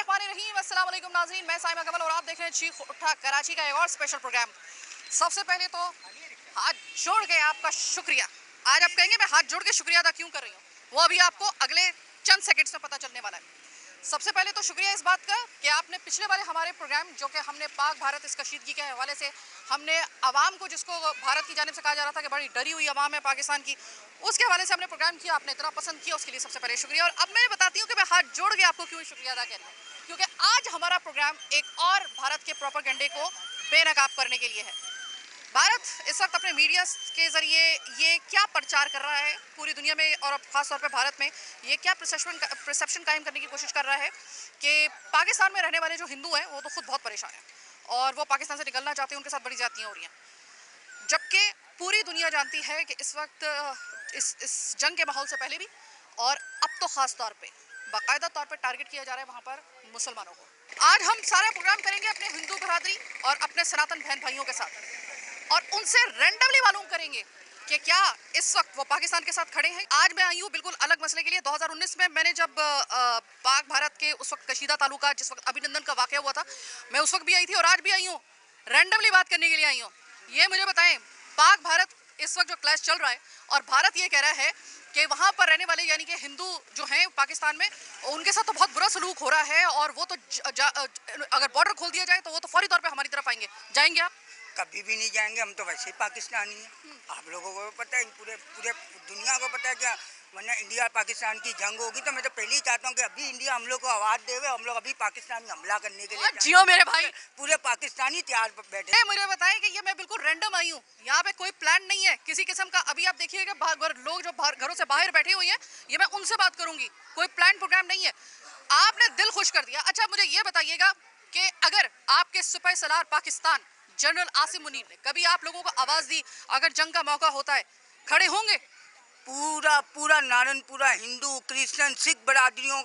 बिस्मिल्लाहिर्रहमानिर्रहीम। अस्सलाम वालेकुम नाज़रीन, मैं साइमा कमल और आप देख रहे हैं चीख उठा कराची का एक और स्पेशल प्रोग्राम। सबसे पहले तो हाथ जोड़ के आपका शुक्रिया। आज आप कहेंगे मैं हाथ जोड़ के शुक्रिया अदा क्यों कर रही हूँ, वो अभी आपको अगले चंद सेकंड्स में पता चलने वाला है। सबसे पहले तो शुक्रिया इस बात का कि आपने पिछले वाले हमारे प्रोग्राम जो कि हमने पाक भारत इस कशीदगी के हवाले से हमने आवाम को, जिसको भारत की जानिब से कहा जा रहा था कि बड़ी डरी हुई आवाम है पाकिस्तान की, उसके हवाले से हमने प्रोग्राम किया, आपने इतना पसंद किया, उसके लिए सबसे पहले शुक्रिया। और अब मैं बताती हूँ कि मैं हाथ जोड़ के आपको क्यों शुक्रिया अदा कर रही हूँ, क्योंकि आज हमारा प्रोग्राम एक और भारत के प्रोपेगेंडे को बेनकाब करने के लिए है। भारत इस वक्त अपने मीडिया के ज़रिए ये क्या प्रचार कर रहा है पूरी दुनिया में और ख़ास तौर पे भारत में, ये क्या परसेप्शन कायम करने की कोशिश कर रहा है कि पाकिस्तान में रहने वाले जो हिंदू हैं वो तो खुद बहुत परेशान हैं और वो पाकिस्तान से निकलना चाहते हैं, उनके साथ बड़ी ज़्यादतियाँ हो रही हैं। जबकि पूरी दुनिया जानती है कि इस वक्त इस जंग के माहौल से पहले भी और अब तो ख़ास तौर पर बाकायदा तौर पर टारगेट किया जा रहा है वहाँ पर मुसलमानों को। आज हम सारा प्रोग्राम करेंगे अपने हिंदू बरादरी और अपने सनातन बहन भाइयों के साथ और उनसे रैंडमली मालूम करेंगे कि क्या इस वक्त वो पाकिस्तान के साथ खड़े हैं। आज मैं आई हूँ बिल्कुल अलग मसले के लिए। 2019 में मैंने जब पाक भारत के उस वक्त कशीदा तालुका जिस वक्त अभिनंदन का वाक़या हुआ था, मैं उस वक्त भी आई थी और आज भी आई हूँ, रैंडमली बात करने के लिए आई हूँ। ये मुझे बताएं, पाक भारत इस वक्त जो क्लैश चल रहा है और भारत ये कह रहा है कि वहाँ पर रहने वाले यानी कि हिंदू जो हैं पाकिस्तान में, उनके साथ तो बहुत बुरा सलूक हो रहा है और वो तो अगर बॉर्डर खोल दिया जाए तो वो तो फौरी तौर पे हमारी तरफ आएंगे। जाएंगे आप? कभी भी नहीं जाएंगे, हम तो वैसे ही पाकिस्तानी हैं। आप लोगों को पता है, पूरे पूरे दुनिया को पता है क्या, वरना इंडिया पाकिस्तान की जंग होगी तो मैं तो पहले ही चाहता हूँ कि अभी इंडिया हम लोग को आवाज देवे, हम लोग अभी पाकिस्तान में हमला करने के लिए जियो मेरे भाई, पूरे पाकिस्तानी तैयार बैठे। मुझे बताएं कि ये मैं बिल्कुल रैंडम आई हूँ, यहाँ पे कोई प्लान नहीं है किसी किस्म का। अभी आप देखिएगा लोग जो घरों से बाहर बैठे हुए हैं, ये मैं उनसे बात करूंगी, कोई प्लान प्रोग्राम नहीं है। आपने दिल खुश कर दिया। अच्छा मुझे ये बताइएगा कि अगर आपके सुपह सलार पाकिस्तान जनरल आसिम मुनीर ने कभी आप लोगों को आवाज दी, अगर जंग का मौका होता है, खड़े होंगे? पूरा पूरा नारायणपुरा हिंदू क्रिश्चियन सिख बरादरियों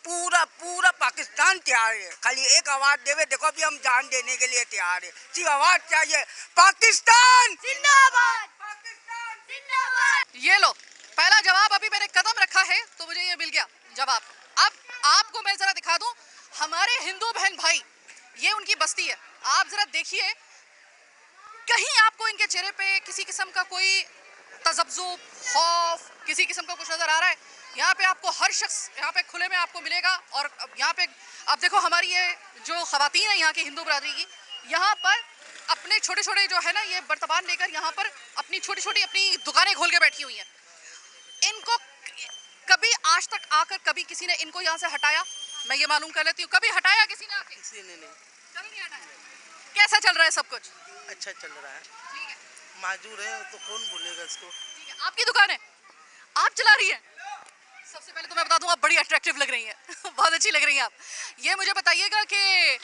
पूरा पूरा पाकिस्तान तैयार है, खाली एक आवाज देवे। देखो अभी हम जान देने के लिए तैयार है, सिर्फ आवाज चाहिए, पाकिस्तान जिंदाबाद, पाकिस्तान जिंदाबाद। ये लो पहला जवाब, अभी मैंने कदम रखा है तो मुझे ये मिल गया जवाब। अब आपको मैं जरा दिखा दूं, हमारे हिंदू बहन भाई, ये उनकी बस्ती है, आप जरा देखिए, कहीं आपको इनके चेहरे पे किसी किस्म का कोई तजब्जुब, खौफ, किसी किस्म का कुछ नजर आ रहा है? यहाँ पे आपको हर शख्स यहाँ पे खुले में आपको मिलेगा। और यहाँ पे अब देखो हमारी ये जो खवातीन है यहाँ की हिंदू बरादरी की, यहाँ पर अपने छोटे छोटे जो है ना ये बर्तमान लेकर यहाँ पर अपनी छोटी छोटी अपनी दुकानें खोल के बैठी हुई हैं। इनको कभी आज तक आकर कभी किसी ने इनको यहाँ से हटाया? मैं ये मालूम कर लेती हूँ, कभी हटाया किसी ने आके? किसी ने नहीं। कभी नहीं हटाया। कैसा चल रहा है सब कुछ? अच्छा चल रहा है, ठीक है, माजूर है तो कौन बोलेगा इसको। ठीक है। आपकी दुकान है, आप चला रही है? सबसे पहले तो मैं बता दूं आप बड़ी अट्रैक्टिव लग रही हैं बहुत अच्छी लग रही हैं आप। ये मुझे बताइएगा कि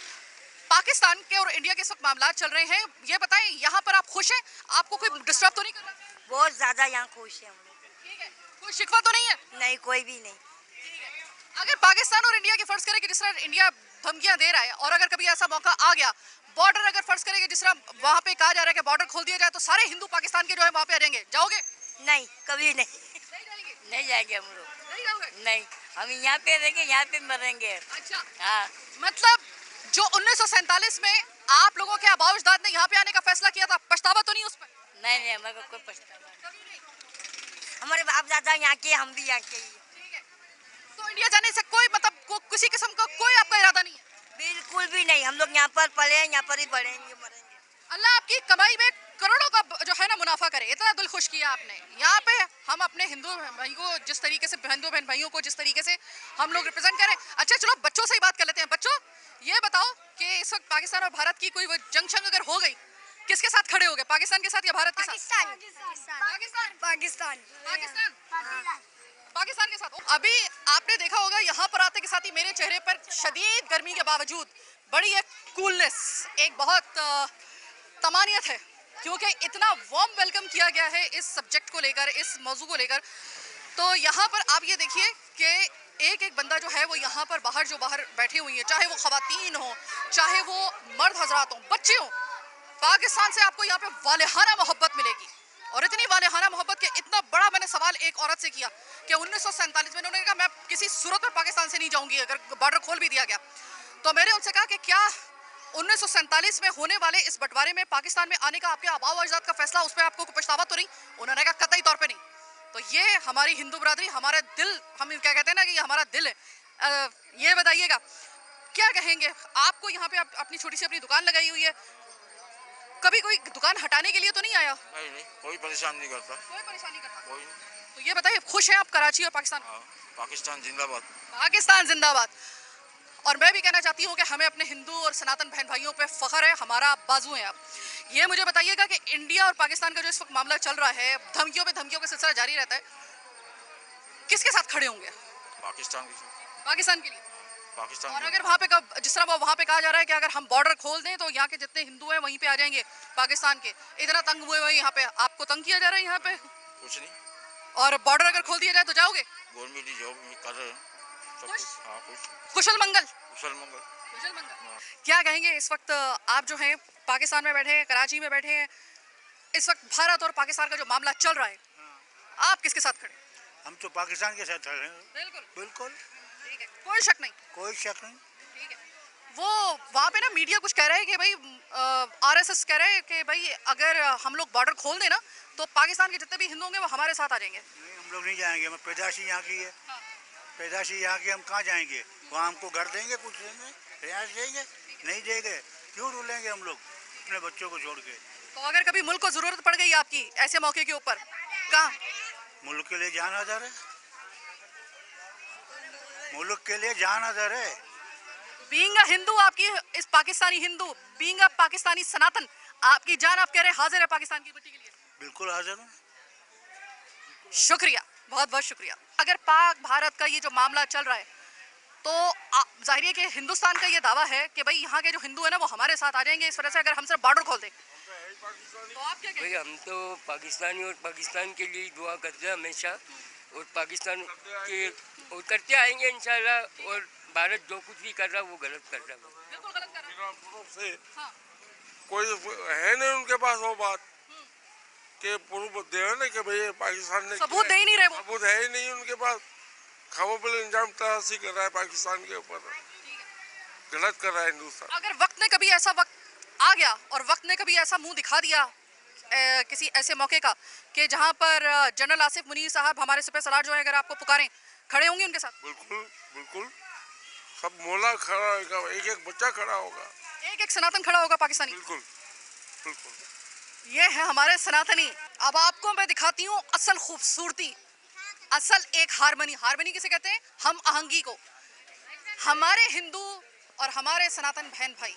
पाकिस्तान के और इंडिया के सब मामला चल रहे हैं, ये बताएं यहाँ पर आप खुश हैं? आपको कोई डिस्टर्ब तो नहीं कर रहा? बहुत ज्यादा यहाँ खुश है हम लोग। ठीक है, कोई शिकवा तो नहीं है? नहीं, कोई भी नहीं। ठीक है। अगर पाकिस्तान और इंडिया की फर्ज करें कि जिस तरह इंडिया धमकियां दे रहा है और अगर कभी ऐसा मौका आ गया, बॉर्डर अगर फर्ज करेंगे जिस तरह वहाँ पे कहा जा रहा है कि बॉर्डर खोल दिया जाए तो सारे हिंदू पाकिस्तान के जो है वहाँ पे आ जाएंगे, जाओगे? नहीं, कभी नहीं। नहीं जाएंगे? नहीं जाएंगे हम लोग। नहीं जाओगे? नहीं, हम यहाँ पे रहेंगे, यहाँ पे मरेंगे। अच्छा, हाँ। मतलब जो 1947 में आप लोगों के आबाओ-अजदाद ने यहाँ पे आने का फैसला किया था, पछतावा तो नहीं उस पर? नहीं नहीं, हमारे को कोई पछतावा नहीं। कभी नहीं। हमारे बाप दादा यहाँ के, हम भी यहाँ के ही। ठीक है, तो इंडिया जाने से कोई मतलब किसी किस्म का कोई आपका इरादा नहीं है? बिल्कुल भी नहीं, हम लोग यहाँ पर पले हैं, यहाँ पर ही बढ़ेंगे, मरेंगे। अल्लाह आपकी कमाई में करोड़ों का जो है ना मुनाफा करे, इतना दिल खुश किया आपने। यहाँ पे हम अपने हिंदू भाई को जिस तरीके से, हिंदू बहन भाइयों को जिस तरीके से हम लोग रिप्रेजेंट करें। अच्छा चलो बच्चों से ही बात कर लेते हैं। बच्चों ये बताओ कि इस वक्त पाकिस्तान और भारत की कोई जंग शंग अगर हो गई, किसके साथ खड़े होगे, पाकिस्तान के साथ या भारत के साथ? पाकिस्तान, पाकिस्तान, पाकिस्तान, पाकिस्तान, पाकिस्तान के साथ। अभी आपने देखा होगा यहाँ पर आते के साथ ही मेरे चेहरे पर शदीद गर्मी के बावजूद बड़ी एक कूलनेस, एक बहुत तमानियत है, क्योंकि इतना वार्म वेलकम किया गया है इस सब्जेक्ट को लेकर, इस मौजू को लेकर। तो यहाँ पर आप ये देखिए कि एक एक बंदा जो है वो यहाँ पर बाहर बैठी हुई है, चाहे वो खवातीन हो, चाहे वो मर्द हजरात हो, बच्चे हो। पाकिस्तान से आपको यहाँ पे वालेहाना मोहब्बत मिलेगी और इतनी वालेहाना मोहब्बत के इतना बड़ा मैंने सवाल एक औरत से किया कि 1947 में उन्होंने कहा मैं किसी सूरत में पाकिस्तान से नहीं जाऊंगी अगर बॉर्डर खोल भी दिया गया। तो मैंने उनसे कहा कि क्या 1947 में होने वाले इस बंटवारे में पाकिस्तान में आने का आपके आबाओ अजदाद का फैसला, उस पर आपको कोई पछतावा तो नहीं? उन्होंने कहा कतई तौर पे नहीं। तो ये हमारी हिंदू बरादरी, हमारा दिल, हम क्या कहते हैं ना कि हमारा दिल है। ये बताइएगा क्या कहेंगे? आपको यहाँ पे अपनी छोटी सी अपनी दुकान लगाई हुई है, कभी कोई दुकान हटाने के लिए तो नहीं आया? नहीं, कोई परेशान नहीं करता। कोई परेशानी करता? कोई नहीं। तो ये बताइए, खुश हैं आप कराची और पाकिस्तान? हाँ, पाकिस्तान जिंदाबाद। पाकिस्तान जिंदाबाद। और मैं भी कहना चाहती हूँ कि हमें अपने हिंदू और सनातन बहन भाइयों पे फख्र है, हमारा बाजू है आप। ये मुझे बताइएगा कि इंडिया और पाकिस्तान का जो इस वक्त मामला चल रहा है, धमकियों पे धमकियों का सिलसिला जारी रहता है, किसके साथ खड़े होंगे? पाकिस्तान की पाकिस्तान के लिए। पाकिस्तान और की। अगर वहाँ पे जिस तरह वो वहाँ पे कहा जा रहा है कि अगर हम बॉर्डर खोल दें तो यहाँ के जितने हिंदू हैं वहीं पे आ जाएंगे पाकिस्तान के, इतना तंग हुए हुए यहाँ पे, आपको तंग किया जा रहा है यहाँ पे? कुछ नहीं। और बॉर्डर अगर खोल दिया जाए तो जाओगे? गवर्नमेंट जॉब कर रहे हैं सब खुश? कुछ। हाँ, कुछ कुशल मंगल। कुशल मंगल। कुशल मंगल। क्या कहेंगे इस वक्त आप जो हैं पाकिस्तान में बैठे हैं, कराची में बैठे हैं, इस वक्त भारत और पाकिस्तान का जो मामला चल रहा है, आप किसके साथ खड़े? हम तो पाकिस्तान के साथ खड़े हैं। बिल्कुल बिल्कुल, ठीक है, कोई शक नहीं। कोई शक नहीं। ठीक है। वो वहाँ पे ना मीडिया कुछ कह रहा है कि भाई आरएसएस कह रहे हैं कि भाई अगर हम लोग बॉर्डर खोल दें ना तो पाकिस्तान के जितने भी हिंदू होंगे वो हमारे साथ आ जाएंगे। नहीं, हम लोग नहीं जाएंगे, हम पैदाशी यहाँ की है। हाँ। पैदाशी यहाँ की, हम कहाँ जाएंगे? वहाँ हमको घर देंगे, कुछ देंगे, रियायत देंगे? नहीं देंगे। क्यों रुलेंगे हम लोग अपने बच्चों को छोड़ के? तो अगर कभी मुल्क को जरूरत पड़ गई आपकी ऐसे मौके के ऊपर, कहाँ? मुल्क के लिए जान हाजिर है। मुल्क के लिए जान हाजिर है। बीइंग अ हिंदू, आपकी इस पाकिस्तानी हिंदू, बीइंग अ पाकिस्तानी सनातन, आपकी जान आप कह रहे हैं हाजिर है पाकिस्तान की मिट्टी के लिए? बिल्कुल हाजिर हूँ। शुक्रिया, बहुत बहुत शुक्रिया। अगर पाक भारत का ये जो मामला चल रहा है तो जाहिर है कि हिंदुस्तान का ये दावा है कि भाई यहाँ के जो हिंदू है ना वो हमारे साथ आ जाएंगे, इस वजह से अगर हम सिर्फ बॉर्डर खोल दें तो आप क्या भाई कहेंगे? हम तो पाकिस्तानी और पाकिस्तान के लिए दुआ करते हैं हमेशा, और पाकिस्तान के और करते आएंगे इंशाल्लाह। और भारत जो कुछ भी कर रहा है वो गलत कर रहा है। बिल्कुल गलत कर रहे हैं। से हाँ। कोई है नहीं उनके पास वो बात के प्रूफ दे ना कि भाई पाकिस्तान ने सबूत दे ही नहीं रहे वो। सबूत है ही नहीं उनके पास। खामों पर इल्जाम तराशी कर रहा है पाकिस्तान के ऊपर, गलत कर रहा है हिंदुस्तान। अगर वक्त ने कभी ऐसा वक्त आ गया और वक्त ने कभी ऐसा मुंह दिखा दिया किसी ऐसे मौके का कि जहां पर जनरल आसिफ मुनीर साहब हमारे सिपह सलार जो है अगर आपको पुकारें, खड़े होंगे उनके साथ? बिल्कुल बिल्कुल, सब मोला खड़ा होगा, एक एक बच्चा खड़ा होगा, एक एक सनातन खड़ा होगा पाकिस्तानी। बिल्कुल बिल्कुल। ये है हमारे सनातनी। अब आपको मैं दिखाती हूँ असल खूबसूरती, असल एक हारमनी। हारमनी किसे कहते हैं? हम आहंगी को। हमारे हिंदू और हमारे सनातन बहन भाई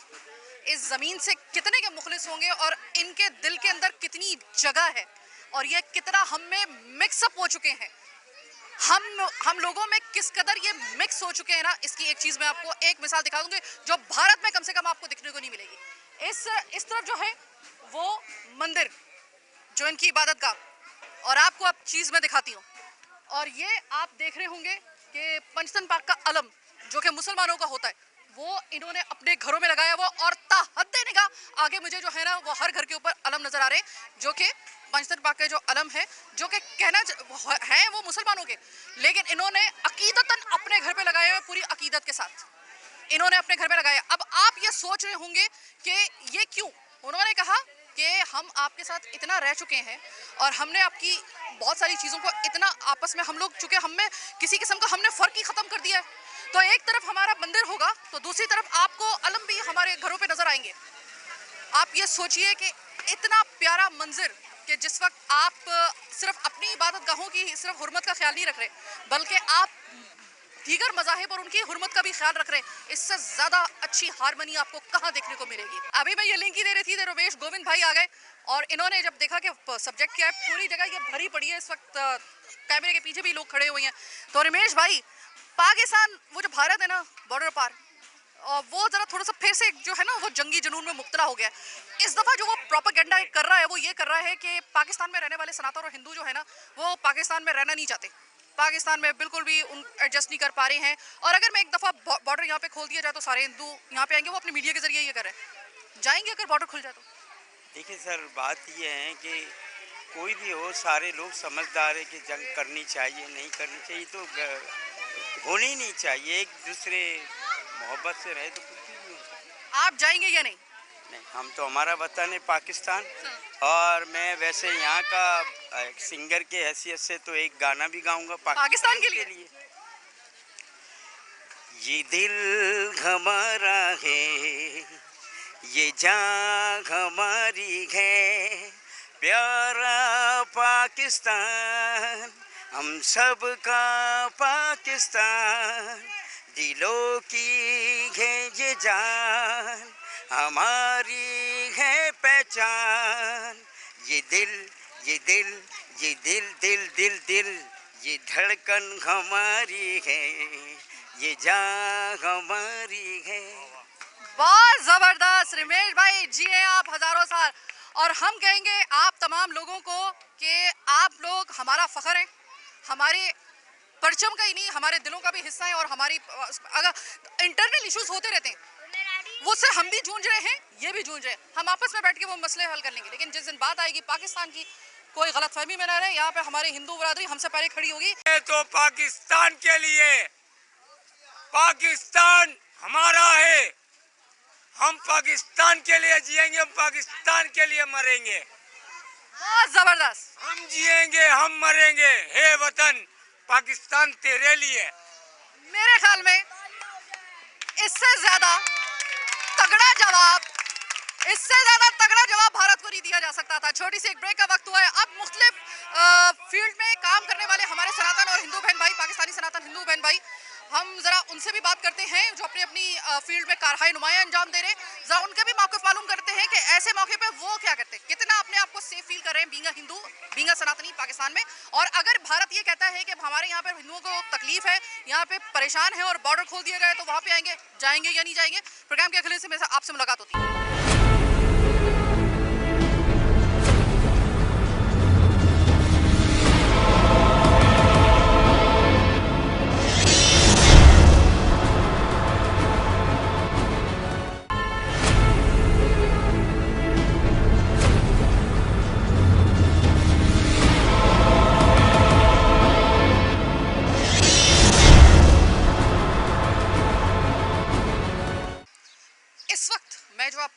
इस ज़मीन से कितने के मुखलिस होंगे और इनके दिल के अंदर कितनी जगह है और ये कितना हम में मिक्सअप हो चुके हैं, हम लोगों में किस कदर ये मिक्स हो चुके हैं ना, इसकी एक चीज़ मैं आपको एक मिसाल दिखा दूंगी जो भारत में कम से कम आपको दिखने को नहीं मिलेगी। इस तरफ जो है वो मंदिर जो इनकी इबादत का, और आपको अब चीज़ मैं दिखाती हूँ। और ये आप देख रहे होंगे कि पंचतन पाक का अलम जो कि मुसलमानों का होता है वो इन्होंने अपने घरों में लगाया हुआ, और ताहद्दे निगाह आगे मुझे जो है ना वो हर घर के ऊपर अलम नजर आ रहे हैं जो कि पंचतन पाक के जो अलम है, जो कि कहना है वो मुसलमानों के, लेकिन इन्होंने अकीदतन अपने घर पे लगाया है, पूरी अकीदत के साथ इन्होंने अपने घर में लगाया। अब आप ये सोच रहे होंगे कि ये क्यों? उन्होंने कहा कि हम आपके साथ इतना रह चुके हैं और हमने आपकी बहुत सारी चीज़ों को इतना आपस में हम लोग, चूँकि हम में किसी किस्म का हमने फ़र्क ही ख़त्म कर दिया है, तो एक तरफ हमारा मंदिर होगा तो दूसरी तरफ आपको अलम भी हमारे घरों पे नज़र आएंगे। आप ये सोचिए कि इतना प्यारा मंजर कि जिस वक्त आप सिर्फ अपनी इबादत गाहों की सिर्फ हुर्मत का ख्याल नहीं रख रहे बल्कि आप दीगर मज़ाहिब और उनकी हुर्मत का भी ख्याल रख रहे हैं, इससे ज़्यादा अच्छी हारमनी आपको कहाँ देखने को मिलेगी। अभी मैं ये लिंक ही दे रही थी तो रमेश गोविंद भाई आ गए और इन्होंने जब देखा कि सब्जेक्ट क्या है, पूरी जगह ये भरी पड़ी है, इस वक्त कैमरे के पीछे भी लोग खड़े हुए हैं। तो रमेश भाई, पाकिस्तान वो जो भारत है ना बॉर्डर पार, और वो ज़रा थोड़ा सा फिर से जो है ना वो जंगी जुनून में मुब्तला हो गया। इस दफ़ा जो वो प्रोपेगेंडा कर रहा है वो ये कर रहा है कि पाकिस्तान में रहने वाले सनातन और हिंदू जो है ना वो पाकिस्तान में रहना नहीं चाहते, पाकिस्तान में बिल्कुल भी उन एडजस्ट नहीं कर पा रहे हैं, और अगर मैं एक दफ़ा बॉर्डर यहाँ पे खोल दिया जाए तो सारे हिंदू यहाँ पे आएंगे। वो अपनी मीडिया के जरिए ये कर रहे हैं, जाएंगे अगर बॉर्डर खुल जाए तो। देखिए सर, बात ये है कि कोई भी हो, सारे लोग समझदार है कि जंग करनी चाहिए नहीं करनी चाहिए, तो होनी नहीं चाहिए। एक दूसरे मोहब्बत से रहे तो कुछ भी नहीं होता। आप जाएंगे या नहीं? नहीं, हम तो हमारा वतन है पाकिस्तान, और मैं वैसे यहाँ का एक सिंगर के हैसियत से तो एक गाना भी गाऊंगा पाकिस्तान के लिए। ये दिल हमारा है, ये जान हमारी है, प्यारा पाकिस्तान, हम सब का पाकिस्तान, दिलों की है ये जान, हमारी है पहचान। ये दिल ये दिल ये दिल दिल दिल दिल, ये धड़कन हमारी है, ये जान हमारी है। बहुत जबरदस्त रमेश भाई, जिए आप हजारों साल। और हम कहेंगे आप तमाम लोगों को कि आप लोग हमारा फख्र हैं, हमारे परचम का ही नहीं हमारे दिलों का भी हिस्सा है। और हमारी अगर इंटरनल इश्यूज होते रहते हैं वो से हम भी जूझ रहे हैं, ये भी जूझ रहे हैं, हम आपस में बैठ के वो मसले हल कर लेंगे। लेकिन जिस दिन बात आएगी पाकिस्तान की, कोई गलतफहमी में ना रहे, यहाँ पे हमारी हिंदू बरादरी हमसे पहले खड़ी होगी। तो पाकिस्तान के लिए, पाकिस्तान हमारा है, हम पाकिस्तान के लिए जिएंगे, हम पाकिस्तान के लिए मरेंगे। बहुत जबरदस्त। हम जिएंगे, हम मरेंगे, हे वतन पाकिस्तान तेरे लिए। मेरे ख्याल में इससे ज्यादा तगड़ा जवाब, भारत को नहीं दिया जा सकता था। छोटी सी एक ब्रेक का वक्त हुआ है। अब मुख्तलिफ फील्ड में काम करने वाले हमारे सनातन और हिंदू बहन भाई, पाकिस्तानी सनातन हिंदू बहन भाई, हम जरा उनसे भी बात करते हैं जो अपनी अपनी फील्ड में कारहाय नुमाया अंजाम दे रहे हैं। जरा उनके भी मौक़िफ़ मालूम करते हैं कि ऐसे मौके पे वो क्या करते हैं, कितना अपने आप को सेफ फील कर रहे हैं बीइंग हिंदू, बीइंग सनातनी पाकिस्तान में। और अगर भारत ये कहता है कि हमारे यहाँ पे हिंदुओं को तकलीफ है, यहाँ पे परेशान है और बॉर्डर खोल दिए गए, तो वहाँ पे आएंगे, जाएंगे या नहीं जाएंगे। प्रोग्राम के अगले से मेरे आपसे मुलाकात होती है।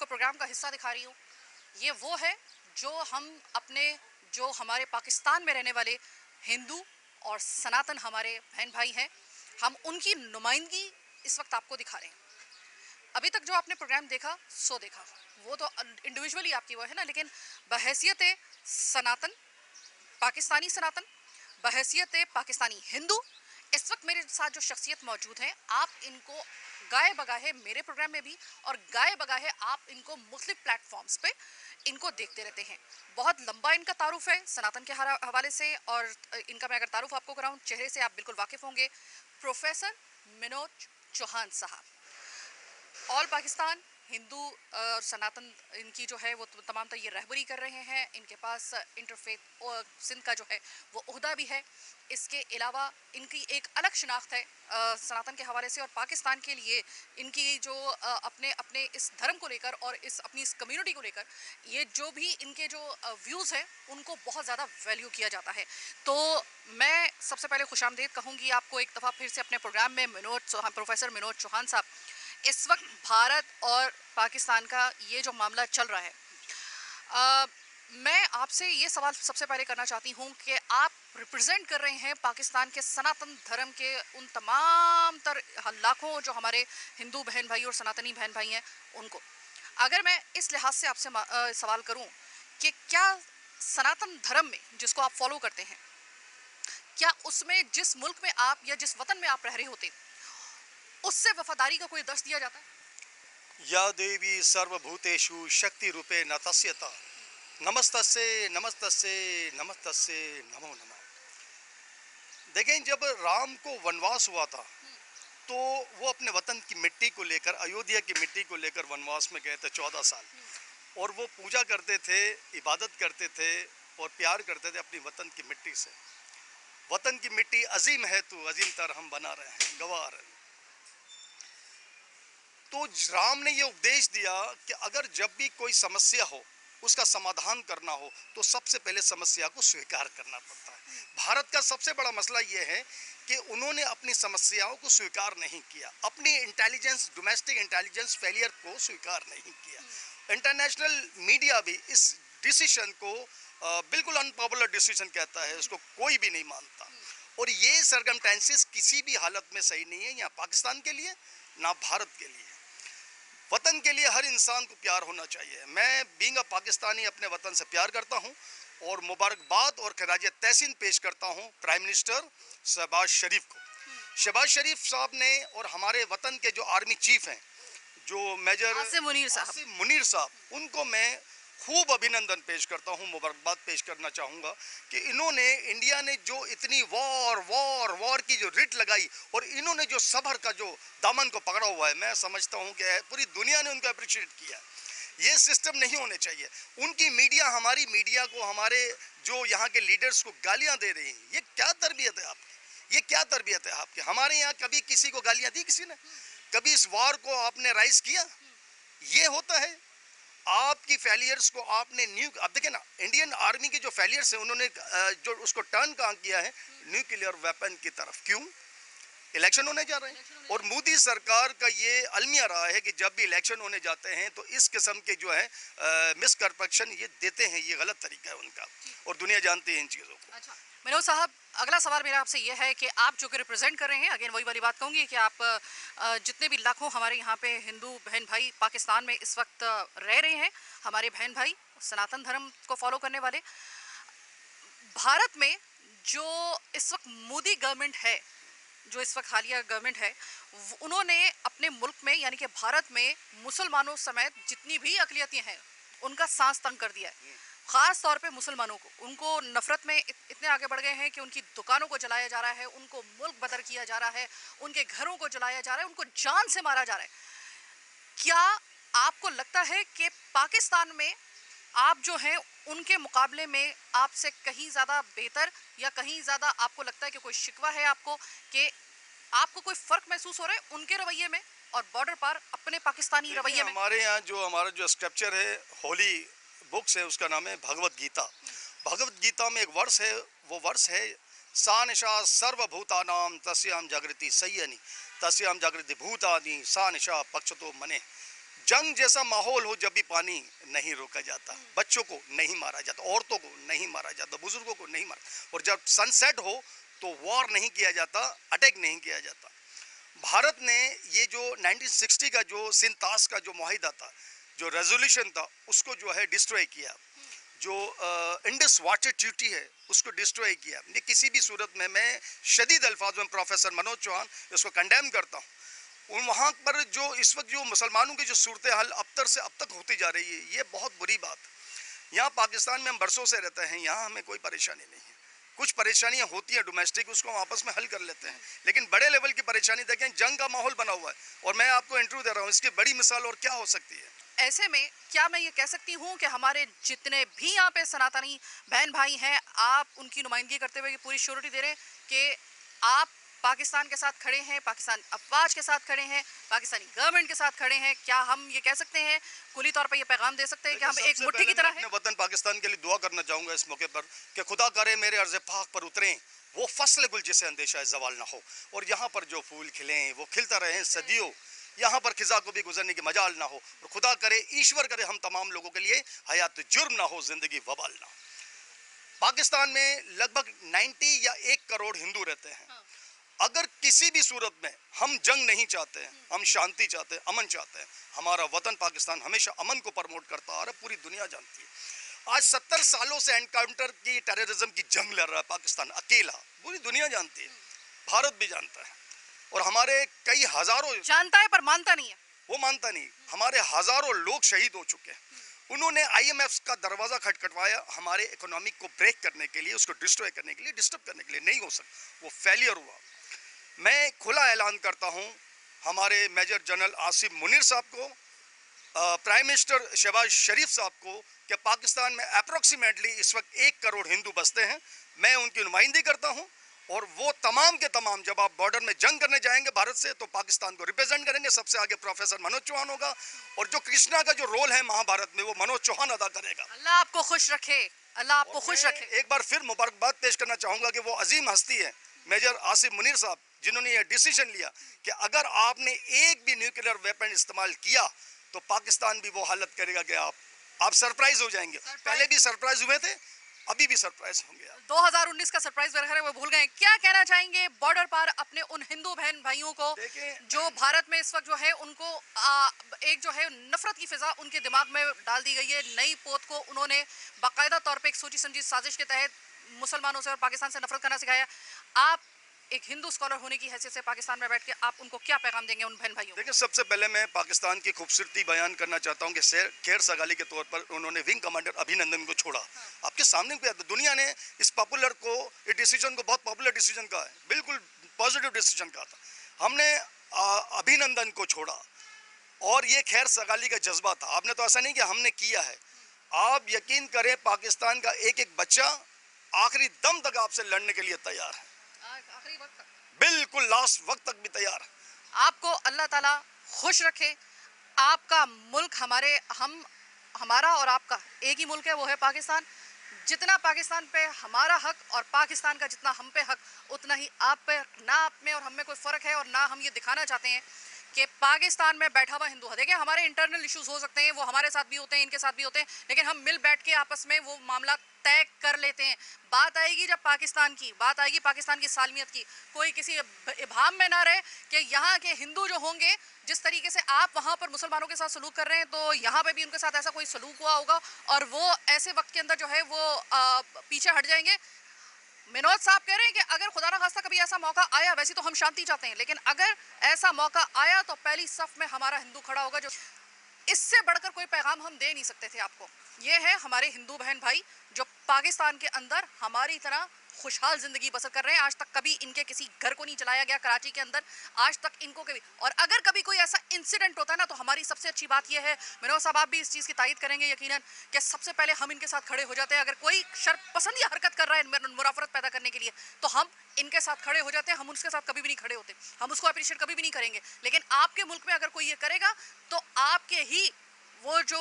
प्रोग्राम का हिस्सा दिखा रही हूँ, ये वो है जो हम अपने, जो हमारे पाकिस्तान में रहने वाले हिंदू और सनातन हमारे बहन भाई हैं, हम उनकी नुमाइंदगी इस वक्त आपको दिखा रहे हैं। अभी तक जो आपने प्रोग्राम देखा सो देखा, वो तो इंडिविजुअली आपकी वो है ना, लेकिन बहैसियत सनातन, पाकिस्तानी सनातन, बहैसियत पाकिस्तानी हिंदू, इस वक्त मेरे साथ जो शख्सियत मौजूद हैं, आप इनको गाए बगाहे मेरे प्रोग्राम में भी और गाए बगाहे आप इनको मुख्तलिफ प्लेटफॉर्म्स पे इनको देखते रहते हैं। बहुत लंबा इनका तारुफ है सनातन के हवाले से, और इनका मैं अगर तारुफ आपको कराऊं, चेहरे से आप बिल्कुल वाकिफ़ होंगे। प्रोफेसर मनोज चौहान साहब, ऑल पाकिस्तान हिंदू और सनातन इनकी जो है वो तमाम तो ये रहबरी कर रहे हैं। इनके पास इंटरफेथ और सिंध का जो है वो ओहदा भी है। इसके अलावा इनकी एक अलग शिनाख्त है सनातन के हवाले से, और पाकिस्तान के लिए इनकी जो अपने इस धर्म को लेकर और अपनी इस कम्युनिटी को लेकर ये जो भी इनके जो व्यूज़ हैं उनको बहुत ज़्यादा वैल्यू किया जाता है। तो मैं सबसे पहले खुशामदीद कहूँगी आपको एक दफ़ा फिर से अपने प्रोग्राम में। प्रोफेसर मनोज चौहान साहब, इस वक्त भारत और पाकिस्तान का ये जो मामला चल रहा है, मैं आपसे ये सवाल सबसे पहले करना चाहती हूँ कि आप रिप्रेजेंट कर रहे हैं पाकिस्तान के सनातन धर्म के उन तमाम लाखों जो हमारे हिंदू बहन भाई और सनातनी बहन भाई हैं उनको। अगर मैं इस लिहाज से आपसे सवाल करूँ कि क्या सनातन धर्म में जिसको आप फॉलो करते हैं, क्या उसमें जिस मुल्क में आप या जिस वतन में आप रह रहे होते उससे वफादारी का कोई दर्श दिया जाता है? या देवी सर्वभूतेषु शक्ति रूपे न तस्यता नमस्तस्ये नमस्तस्ये नमस्तस्ये नमो नमः। देखें, जब राम को वनवास हुआ था तो वो अपने वतन की मिट्टी को लेकर, अयोध्या की मिट्टी को लेकर वनवास में गए थे 14 साल, और वो पूजा करते थे, इबादत करते थे और प्यार करते थे अपनी वतन की मिट्टी से। वतन की मिट्टी अजीम है तो अजीम तर हम बना रहे हैं, गवार। तो राम ने ये उपदेश दिया कि अगर जब भी कोई समस्या हो, उसका समाधान करना हो, तो सबसे पहले समस्या को स्वीकार करना पड़ता है। भारत का सबसे बड़ा मसला ये है कि उन्होंने अपनी समस्याओं को स्वीकार नहीं किया, अपनी इंटेलिजेंस, डोमेस्टिक इंटेलिजेंस फेलियर को स्वीकार नहीं किया। इंटरनेशनल मीडिया भी इस डिसीजन को बिल्कुल अनपॉपुलर डिसीजन कहता है, इसको कोई भी नहीं मानता। और ये सर्कमस्टेंसेस किसी भी हालत में सही नहीं है, यहाँ पाकिस्तान के लिए ना भारत के लिए। वतन के लिए हर इंसान को प्यार होना चाहिए। मैं बीइंग अ पाकिस्तानी अपने वतन से प्यार करता हूँ और मुबारकबाद और खराज तहसीन पेश करता हूँ प्राइम मिनिस्टर शहबाज शरीफ को। शहबाज शरीफ साहब ने और हमारे वतन के जो आर्मी चीफ हैं, जो मेजर आसिम मुनीर साहब, उनको मैं खूब अभिनंदन पेश करता हूं, मुबारकबाद पेश करना चाहूँगा कि इन्होंने, इंडिया ने जो इतनी वॉर की जो रिट लगाई और इन्होंने जो सब्र का जो दामन को पकड़ा हुआ है, मैं समझता हूं कि पूरी दुनिया ने उनको अप्रिशिएट किया। ये सिस्टम नहीं होने चाहिए। उनकी मीडिया, हमारी मीडिया को, हमारे जो यहाँ के लीडर्स को गालियाँ दे रही हैं, ये क्या तरबियत है आपकी? ये क्या तरबियत है आपकी? हमारे यहाँ कभी किसी को गालियाँ दी किसी ने? कभी इस वॉर को आपने राइज किया? ये होता है आपकी फेलियर्स को आपने अब देखिए ना, इंडियन आर्मी की जो फेलियर्स है, उन्होंने जो उसको टर्न कहाँ किया है? न्यूक्लियर वेपन की तरफ। क्यों? इलेक्शन होने जा रहे हैं और मोदी सरकार का ये अलमिया रहा है कि जब भी इलेक्शन होने जाते हैं तो इस किस्म के जो है मिसकरप्शन ये देते हैं। ये गलत तरीका है उनका और दुनिया जानती है इन चीज़ों को। अच्छा मनोज साहब, अगला सवाल मेरा आपसे ये है कि आप जो कि रिप्रेजेंट कर रहे हैं, अगेन वही वाली बात कहूँगी कि आप जितने भी लाखों हमारे यहाँ पे हिंदू बहन भाई पाकिस्तान में इस वक्त रह रहे हैं, हमारे बहन भाई सनातन धर्म को फॉलो करने वाले, भारत में जो इस वक्त मोदी गवर्नमेंट है, जो इस वक्त हालिया गवर्नमेंट है, उन्होंने अपने मुल्क में यानी कि भारत में मुसलमानों समेत जितनी भी अक़लियतें हैं उनका सांस तंग कर दिया है। ख़ास तौर पे मुसलमानों को, उनको नफ़रत में इतने आगे बढ़ गए हैं कि उनकी दुकानों को जलाया जा रहा है, उनको मुल्क बदर किया जा रहा है, उनके घरों को जलाया जा रहा है, उनको जान से मारा जा रहा है। क्या आपको लगता है कि पाकिस्तान में आप जो हैं उनके मुकाबले में आपसे कहीं ज़्यादा बेहतर, या कहीं ज़्यादा आपको लगता है कि कोई शिकवा है आपको, कि आपको कोई फ़र्क महसूस हो रहा है उनके रवैये में और बॉर्डर पर अपने पाकिस्तानी रवैये में? हमारे यहाँ जो हमारा जो स्क्रिप्चर है, होली बुक्स है, उसका नाम है भगवत गीता। भगवत गीता में एक वर्ष है, वो वर्ष है सा निशा सर्वभूतानाम तस्याम जागृति सय्यनि तस्याम जागृति भूतानि सा निशा पक्षतो मने। जंग जैसा माहौल हो जब भी पानी नहीं रोका जाता, बच्चों को नहीं मारा जाता, औरतों को नहीं मारा जाता, बुजुर्गों को नहीं मारा, और जब सनसेट हो तो वॉर नहीं किया जाता, अटैक नहीं किया जाता। भारत ने ये जो 1960 का जो सिंतास का जो मुआहिदा था, जो रेजोल्यूशन था, उसको जो है डिस्ट्रॉय किया। जो इंडस वाटर ट्रीटी है उसको डिस्ट्रॉय किया। ये किसी भी सूरत में, मैं शदीद अल्फाज में प्रोफेसर मनोज चौहान इसको कंडेम करता हूँ। वहाँ पर जो इस वक्त जो मुसलमानों की जो सूरत हाल अब तक होती जा रही है, ये बहुत बुरी बात। यहाँ पाकिस्तान में हम बरसों से रहते हैं, यहाँ हमें कोई परेशानी नहीं है। कुछ परेशानियाँ होती हैं डोमेस्टिक, उसको हम आपस में हल कर लेते हैं, लेकिन बड़े लेवल की परेशानी देखें, जंग का माहौल बना हुआ है और मैं आपको इंटरव्यू दे रहा हूँ, इसकी बड़ी मिसाल और क्या हो सकती है? ऐसे में क्या मैं ये कह सकती हूँ कि हमारे जितने भी यहाँ पे सनातनी बहन भाई हैं, आप उनकी नुमाइंदगी करते हुए पूरी श्योरिटी दे रहे हैं कि आप पाकिस्तान के साथ खड़े हैं, पाकिस्तान अफवाज के साथ खड़े हैं, पाकिस्तानी गवर्नमेंट के साथ खड़े हैं? क्या हम ये कह सकते हैं, कुली तौर पर ये पैगाम दे सकते हैं कि हम एक मुट्ठी की तरह हैं? अपने वतन पाकिस्तान के लिए दुआ करना चाहूँगा इस मौके पर कि खुदा करे मेरे अर्ज़ पाक पर उतरें वो फसल गुल जिसे अंदेशा जवाल ना हो, और यहाँ पर जो फूल खिलें वो खिलता रहें सदियों, यहाँ पर खिजा को भी गुजरने की मजाल ना हो, और खुदा करे, ईश्वर करे, हम तमाम लोगों के लिए हयात जुर्म ना हो, जिंदगी वबाल ना हो। पाकिस्तान में लगभग 90 या 1 करोड़ हिंदू रहते हैं। अगर किसी भी सूरत में हम जंग नहीं चाहते हैं, हम शांति चाहते हैं, अमन चाहते हैं, हमारा वतन पाकिस्तान हमेशा अमन को प्रमोट करता आ रहा है, पूरी दुनिया जानती है। आज 70 सालों से एनकाउंटर की, टेररिज्म की जंग लड़ रहा है पाकिस्तान अकेला, पूरी दुनिया जानती है, भारत भी जानता है, और हमारे कई हजारों जानता है पर मानता नहीं है। वो मानता नहीं। हमारे हजारों लोग शहीद हो चुके हैं। उन्होंने IMF का दरवाजा खटखटवाया हमारे इकोनॉमिक को ब्रेक करने के लिए, उसको डिस्ट्रॉय करने के लिए, डिस्टर्ब करने के लिए। नहीं हो सकता, वो फेलियर हुआ। मैं खुला ऐलान करता हूं हमारे मेजर जनरल आसिम मुनीर साहब को, प्राइम मिनिस्टर शहबाज शरीफ साहब को, कि पाकिस्तान में अप्रोक्सीमेटली इस वक्त 1 करोड़ हिंदू बसते हैं। मैं उनकी नुमाइंदगी करता हूं, और वो तमाम के तमाम जब आप बॉर्डर में जंग करने जाएंगे भारत से, तो पाकिस्तान को रिप्रेजेंट करेंगे। सबसे आगे प्रोफेसर मनोज चौहान होगा, और जो कृष्णा का जो रोल है महाभारत में, वो मनोज चौहान अदा करेगा। अल्लाह आपको खुश रखे, अल्लाह आपको खुश रखे। एक बार फिर मुबारकबाद पेश करना चाहूंगा कि वो अजीम हस्ती है मेजर आसिफ मुनीर साहब, जिन्होंने ये डिसीजन लिया कि अगर आपने एक भी न्यूक्लियर वेपन इस्तेमाल किया तो पाकिस्तान भी वो हालत करेगा कि आप सरप्राइज हो जाएंगे। पहले भी सरप्राइज हुए थे, अभी भी सरप्राइज होंगे। 2019 का सरप्राइज वगैरह वो भूल गए। क्या कहना चाहेंगे बॉर्डर पार अपने उन हिंदू बहन भाइयों को जो भारत में इस वक्त जो है उनको एक जो है नफरत की फिजा उनके दिमाग में डाल दी गई है। नई पोत को उन्होंने बाकायदा तौर पे एक सोची समझी साजिश के तहत मुसलमानों से और पाकिस्तान से नफरत करना सिखाया। आप एक हिंदू स्कॉलर होने की हैसियत से पाकिस्तान में बैठ के आप उनको क्या पैगाम देंगे उन बहन भाइयों? देखिए, सबसे पहले मैं पाकिस्तान की खूबसूरती बयान करना चाहता हूं कि खैर सगाली के तौर पर उन्होंने विंग कमांडर अभिनंदन को छोड़ा। आपके सामने भी दुनिया ने इस पॉपुलर को, इस डिसीजन को बहुत पॉपुलर डिसीजन कहा है, बिल्कुल पॉजिटिव डिसीजन कहा था। हमने अभिनंदन को छोड़ा और ये खैर सगाली का जज्बा था। आपने तो ऐसा नहीं कि हमने किया है। आप यकीन करें, पाकिस्तान का एक एक बच्चा आखिरी दम तक आपसे लड़ने के लिए तैयार है, आखिरी वक्त तक, बिल्कुल लास्ट वक्त तक भी तैयार है। आपको अल्लाह ताला खुश रखे। आपका मुल्क हमारा और आपका एक ही मुल्क है, वो है पाकिस्तान। जितना पाकिस्तान पे हमारा हक और पाकिस्तान का जितना हम पे हक, उतना ही आप पे, ना आप में और हम में कोई फ़र्क है और ना हम ये दिखाना चाहते हैं कि पाकिस्तान में बैठा हुआ हिंदू है। देखिए, हमारे इंटरनल इश्यूज हो सकते हैं, वो हमारे साथ भी होते हैं, इनके साथ भी होते हैं, लेकिन हम मिल बैठ के आपस में वो मामला तय कर लेते हैं। बात आएगी जब पाकिस्तान की, बात आएगी पाकिस्तान की सालमियत की, कोई किसी इबाम में ना रहे कि यहाँ के हिंदू जो होंगे, जिस तरीके से आप वहाँ पर मुसलमानों के साथ सलूक कर रहे हैं, तो यहाँ पे भी उनके साथ ऐसा कोई सलूक हुआ होगा और वो ऐसे वक्त के अंदर जो है वो पीछे हट जाएंगे। विनोद साहब कह रहे हैं कि अगर खुदा ना खास्ता कभी ऐसा मौका आया, वैसे तो हम शांति चाहते हैं, लेकिन अगर ऐसा मौका आया तो पहली सफ में हमारा हिंदू खड़ा होगा। जो इससे बढ़कर कोई पैगाम हम दे नहीं सकते थे आपको। ये है हमारे हिंदू बहन भाई जो पाकिस्तान के अंदर हमारी तरह खुशहाल जिंदगी बसर कर रहे हैं। आज तक कभी इनके किसी घर को नहीं जलाया गया कराची के अंदर, आज तक इनको कभी, और अगर कभी कोई ऐसा इंसिडेंट होता है ना, तो हमारी सबसे अच्छी बात यह है, विनोद साहब आप भी इस चीज़ की तायद करेंगे यकीनन, कि सबसे पहले हम इनके साथ खड़े हो जाते हैं। अगर कोई शर्पसंदी हरकत कर रहा है मुनाफरत पैदा करने के लिए, तो हम इनके साथ खड़े हो जाते हैं। हम उसके साथ कभी भी नहीं खड़े होते, हम उसको अप्रिशिएट कभी भी नहीं करेंगे। लेकिन आपके मुल्क में अगर कोई ये करेगा तो आपके ही वो जो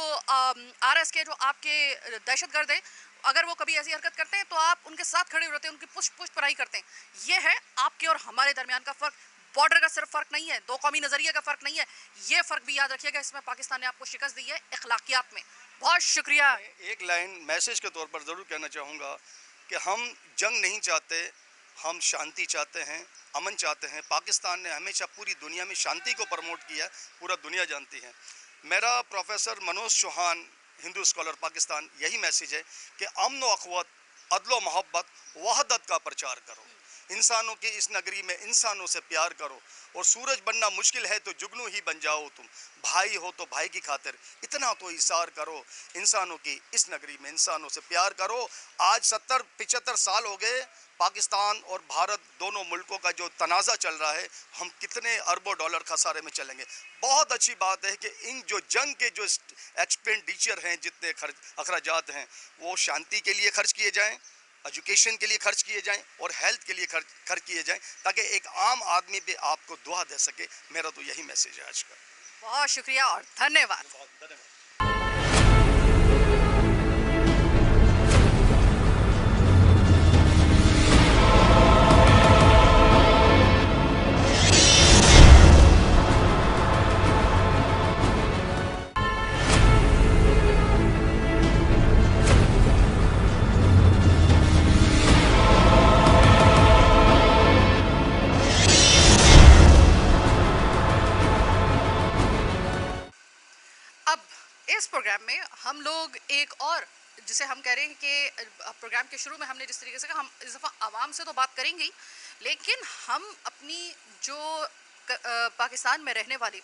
RS के जो आपके दहशतगर्द हैं, अगर वो कभी ऐसी हरकत करते हैं तो आप उनके साथ खड़े हो जाते हैं, उनकी पुष्ट पराई करते हैं। ये है आपके और हमारे दरमियान का फ़र्क। बॉर्डर का सिर्फ फ़र्क नहीं है, दो कौमी नज़रिए का फ़र्क नहीं है, ये फ़र्क भी याद रखिएगा। इसमें पाकिस्तान ने आपको शिकस्त दी है अखलाकियात में। बहुत शुक्रिया। एक लाइन मैसेज के तौर पर ज़रूर कहना चाहूँगा कि हम जंग नहीं चाहते, हम शांति चाहते हैं, अमन चाहते हैं। पाकिस्तान ने हमेशा पूरी दुनिया में शांति को प्रमोट किया, पूरा दुनिया जानती है। मेरा प्रोफेसर मनोज चौहान, हिंदू स्कॉलर पाकिस्तान, यही मैसेज है कि अमन व अखवत, अदल व मोहब्बत, वहदत का प्रचार करो। इंसानों की इस नगरी में इंसानों से प्यार करो, और सूरज बनना मुश्किल है तो जुगनू ही बन जाओ तुम। भाई हो तो भाई की खातिर इतना तो इशार करो। इंसानों की इस नगरी में इंसानों से प्यार करो। आज 70-75 साल हो गए पाकिस्तान और भारत दोनों मुल्कों का जो तनाज़ा चल रहा है, हम कितने अरबों डॉलर खसारे में चलेंगे। बहुत अच्छी बात है कि इन जो जंग के जो एक्सपेंडिचर हैं, जितने अखराजात हैं, वो शांति के लिए खर्च किए जाएं, एजुकेशन के लिए खर्च किए जाएं और हेल्थ के लिए खर्च किए जाएं, ताकि एक आम आदमी भी आपको दुआ दे सके। मेरा तो यही मैसेज है आज का। बहुत शुक्रिया और धन्यवाद। इस प्रोग्राम में हम लोग एक और, जिसे हम कह रहे हैं कि प्रोग्राम के शुरू में हमने जिस तरीके से कहा, हम इस दफ़ा आवाम से तो बात करेंगे ही, लेकिन हम अपनी जो पाकिस्तान में रहने वाली,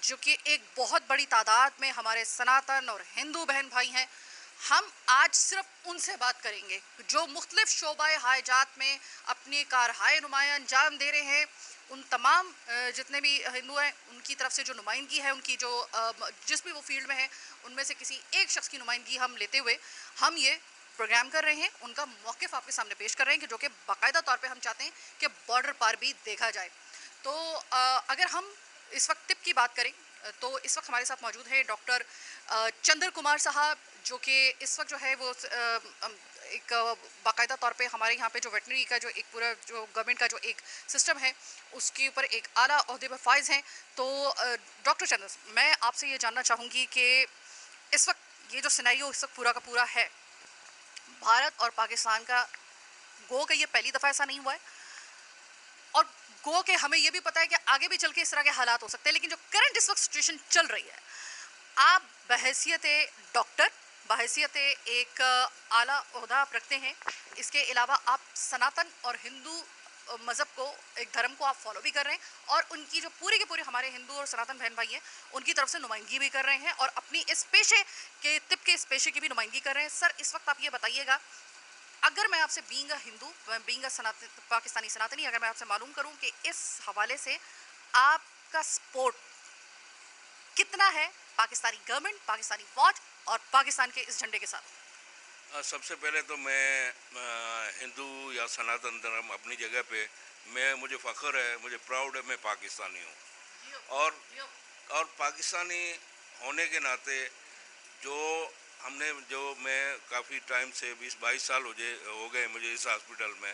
जो कि एक बहुत बड़ी तादाद में हमारे सनातन और हिंदू बहन भाई हैं, हम आज सिर्फ उनसे बात करेंगे जो मुख्तलिफ शोबाए हायजात में अपनी कारहाय नुमायां अंजाम दे रहे हैं। उन तमाम जितने भी हिंदू हैं, उनकी तरफ से जो नुमाइंदगी है, उनकी जो जिस भी वो फील्ड में है, उनमें से किसी एक शख्स की नुमाइंदगी हम लेते हुए हम ये प्रोग्राम कर रहे हैं। उनका मौक़िफ़ आपके सामने पेश कर रहे हैं कि जो कि बाकायदा तौर पे हम चाहते हैं कि बॉर्डर पार भी देखा जाए। तो अगर हम इस वक्त टिप की बात करें, तो इस वक्त हमारे साथ मौजूद है डॉक्टर चंद्र कुमार साहब, जो कि इस वक्त जो है वो एक बाकायदा तौर पे हमारे यहाँ पे जो वेटनरी का जो एक पूरा जो गवर्नमेंट का जो एक सिस्टम है उसके ऊपर एक आला ओहदे पर फाइज हैं। तो डॉक्टर चंद्र, मैं आपसे ये जानना चाहूँगी कि इस वक्त ये जो सिनेरियो इस वक्त पूरा का पूरा है, भारत और पाकिस्तान का, गो कि ये पहली दफ़ा ऐसा नहीं हुआ है और गो के हमें ये भी पता है कि आगे भी चल के इस तरह के हालात हो सकते हैं, लेकिन जो करंट इस वक्त सिचुएशन चल रही है, आप बहैसियत डॉक्टर, बहैसियत एक आला ओहदा आप रखते हैं, इसके अलावा आप सनातन और हिंदू मज़हब को, एक धर्म को आप फॉलो भी कर रहे हैं और उनकी जो पूरी के पूरे हमारे हिंदू और सनातन बहन भाई हैं उनकी तरफ से नुमाइंदगी भी कर रहे हैं और अपनी इस पेशे के तिब के इस पेशे की भी नुमाइंदगी कर रहे हैं। सर, इस वक्त आप ये बताइएगा, अगर मैं आपसे being a Hindu, being a Pakistani सनातनी, अगर मैं आपसे मालूम करूं कि इस हवाले से आपका सपोर्ट कितना है पाकिस्तानी गवर्नमेंट, पाकिस्तानी फौज और पाकिस्तान के इस झंडे के साथ? सबसे पहले तो मैं हिंदू या सनातन धर्म अपनी जगह पे, मुझे फ़ख्र है, मुझे प्राउड है, मैं पाकिस्तानी हूँ और पाकिस्तानी होने के नाते मैं काफ़ी टाइम से 20-22 साल हो गए मुझे इस हॉस्पिटल में,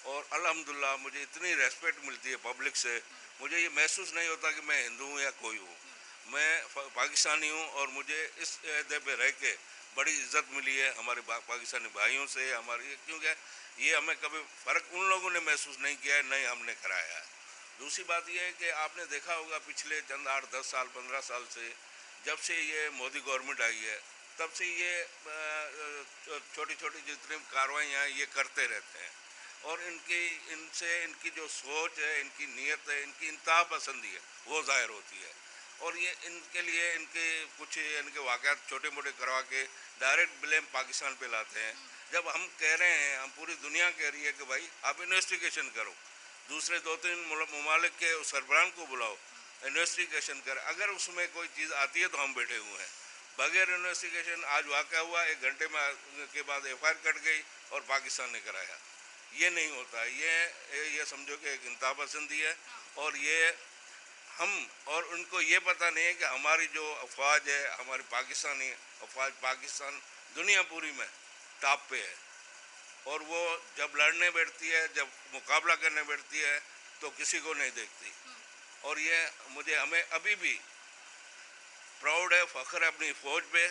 और अल्हम्दुलिल्लाह मुझे इतनी रेस्पेक्ट मिलती है पब्लिक से, मुझे ये महसूस नहीं होता कि मैं हिंदू हूँ या कोई हूँ। मैं पाकिस्तानी हूँ और मुझे इस अहदे पे रह के बड़ी इज्जत मिली है हमारे पाकिस्तानी भाइयों से, क्योंकि ये हमें कभी फ़र्क उन लोगों ने महसूस नहीं किया है, नहीं हमने कराया है। दूसरी बात यह है कि आपने देखा होगा पिछले चंद 8-10 साल 15 साल से, जब से ये मोदी गवर्नमेंट आई है, तब से ये छोटी छोटी जितनी कार्रवाइयाँ हैं ये करते रहते हैं और इनकी जो सोच है, इनकी नीयत है, इनकी इंतहा पसंदी है, वो ज़ाहिर होती है। और ये इनके लिए इनके वाक़यात छोटे मोटे करवा के डायरेक्ट ब्लेम पाकिस्तान पे लाते हैं। जब हम कह रहे हैं, हम पूरी दुनिया कह रही है कि भाई आप इन्वेस्टिगेशन करो, दूसरे 2-3 ममालिक के सरबराह को बुलाओ, इन्वेस्टिगेशन कर, अगर उसमें कोई चीज़ आती है तो हम बैठे हुए हैं। बगैर इन्वेस्टिगेशन आज वाक़या हुआ, 1 घंटे में के बाद FIR कट गई और पाकिस्तान ने कराया। ये नहीं होता है, ये समझो कि एक इंतहा पसंदी है और ये हम और उनको ये पता नहीं है कि हमारी जो अफवाज है, हमारी पाकिस्तानी अफवाज, पाकिस्तान दुनिया पूरी में टॉप पे है और वो जब लड़ने बैठती है, जब मुकाबला करने बैठती है तो किसी को नहीं देखती। और ये हमें अभी भी प्राउड है, फ़ख्र है अपनी फ़ौज पे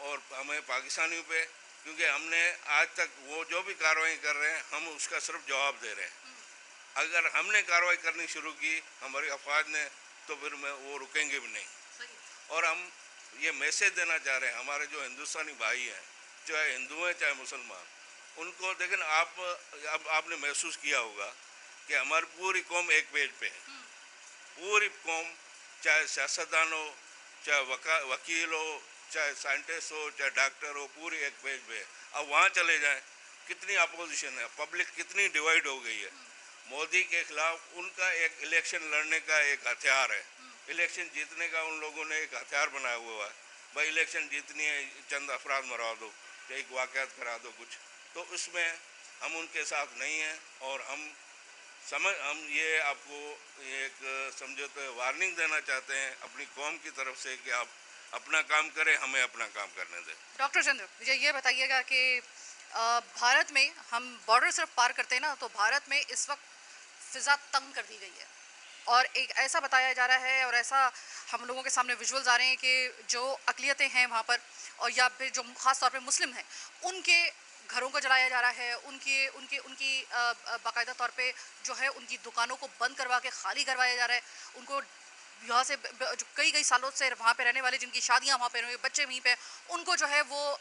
और हमें पाकिस्तानियों पे, क्योंकि हमने आज तक वो जो भी कार्रवाई कर रहे हैं हम उसका सिर्फ जवाब दे रहे हैं। अगर हमने कार्रवाई करनी शुरू की हमारी अफवाज ने तो फिर वो रुकेंगे भी नहीं। और हम ये मैसेज देना चाह रहे हैं हमारे जो हिंदुस्तानी भाई हैं, चाहे हिंदू हैं चाहे मुसलमान, उनको देखें, आपने महसूस किया होगा कि हमारी पूरी कौम एक पेज पे है, पूरी कौम, चाहे सियासतदान हो, चाहे वकील हो, चाहे साइंटिस्ट हो, चाहे डॉक्टर हो, पूरी एक पेज पे है। अब वहाँ चले जाएं, कितनी अपोजिशन है, पब्लिक कितनी डिवाइड हो गई है। मोदी के खिलाफ उनका एक इलेक्शन लड़ने का एक हथियार है, इलेक्शन जीतने का उन लोगों ने एक हथियार बनाया हुआ है। भाई इलेक्शन जीतनी है, चंद अफराद मरवा दो, एक वाक़यात करा दो कुछ, तो इसमें हम उनके साथ नहीं हैं और हम ये आपको एक समझो तो वार्निंग देना चाहते हैं अपनी कौम की तरफ से कि आप अपना काम करें, हमें अपना काम करने दें। डॉक्टर चंद्र, मुझे ये बताइएगा कि भारत में हम बॉर्डर सिर्फ पार करते हैं ना, तो भारत में इस वक्त फ़िज़ा तंग कर दी गई है और एक ऐसा बताया जा रहा है और ऐसा हम लोगों के सामने विजुअल्स आ रहे हैं कि जो अक़लियतें हैं वहाँ पर और या फिर जो ख़ास तौर पे मुस्लिम हैं, उनके घरों को जलाया जा रहा है, उनकी बाकायदा तौर पे जो है उनकी दुकानों को बंद करवा के खाली करवाया जा रहा है, उनको यहाँ से जो कई सालों से वहाँ पे रहने वाले जिनकी शादियाँ वहाँ पे, बच्चे वहीं पे, उनको जो है वो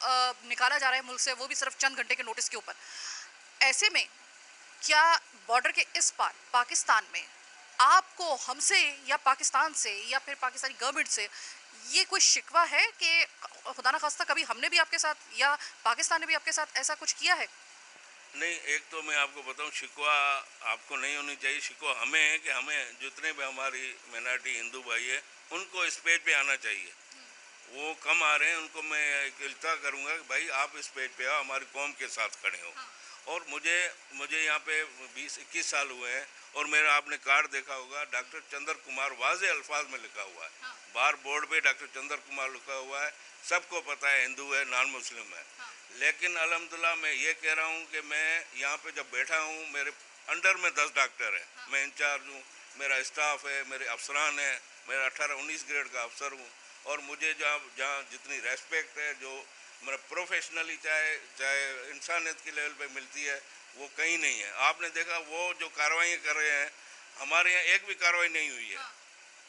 निकाला जा रहा है मुल्क से, वो भी सिर्फ चंद घंटे के नोटिस के ऊपर। ऐसे में क्या बॉर्डर के इस पार पाकिस्तान में आपको हमसे या पाकिस्तान से या फिर पाकिस्तानी गवर्नमेंट से ये कोई शिकवा है कि खुदा न खास्ता कभी हमने भी आपके साथ या पाकिस्तान ने भी आपके साथ ऐसा कुछ किया है? नहीं, एक तो मैं आपको बताऊं, शिकवा आपको नहीं होनी चाहिए, शिकवा हमें है कि हमें जितने भी हमारी माइनॉरिटी हिंदू भाई है उनको इस पेज पे आना चाहिए। वो कम आ रहे हैं, उनको मैं एक इल्ता करूँगा कि भाई आप इस पेज पे आओ, हमारी कौम के साथ खड़े हो। और मुझे यहाँ पे 20-21 साल हुए हैं और मेरा आपने कार्ड देखा होगा, डॉक्टर चंद्र कुमार वाज़े अल्फाज में लिखा हुआ है, बाहर बोर्ड पे डॉक्टर चंद्र कुमार लिखा हुआ है, सबको पता है हिंदू है, नॉन मुस्लिम है। लेकिन अल्हम्दुलिल्लाह मैं ये कह रहा हूँ कि मैं यहाँ पे जब बैठा हूँ, मेरे अंडर में 10 डॉक्टर है, मैं इंचार्ज हूँ, मेरा स्टाफ है, मेरे अफसरान है, मेरा 18-19 ग्रेड का अफसर हूँ, और मुझे जहाँ जितनी रेस्पेक्ट है, जो मेरा प्रोफेशनली चाहे इंसानियत के लेवल पे मिलती है, वो कहीं नहीं है। आपने देखा वो जो कार्रवाइयाँ कर रहे हैं, हमारे यहाँ एक भी कार्रवाई नहीं हुई है।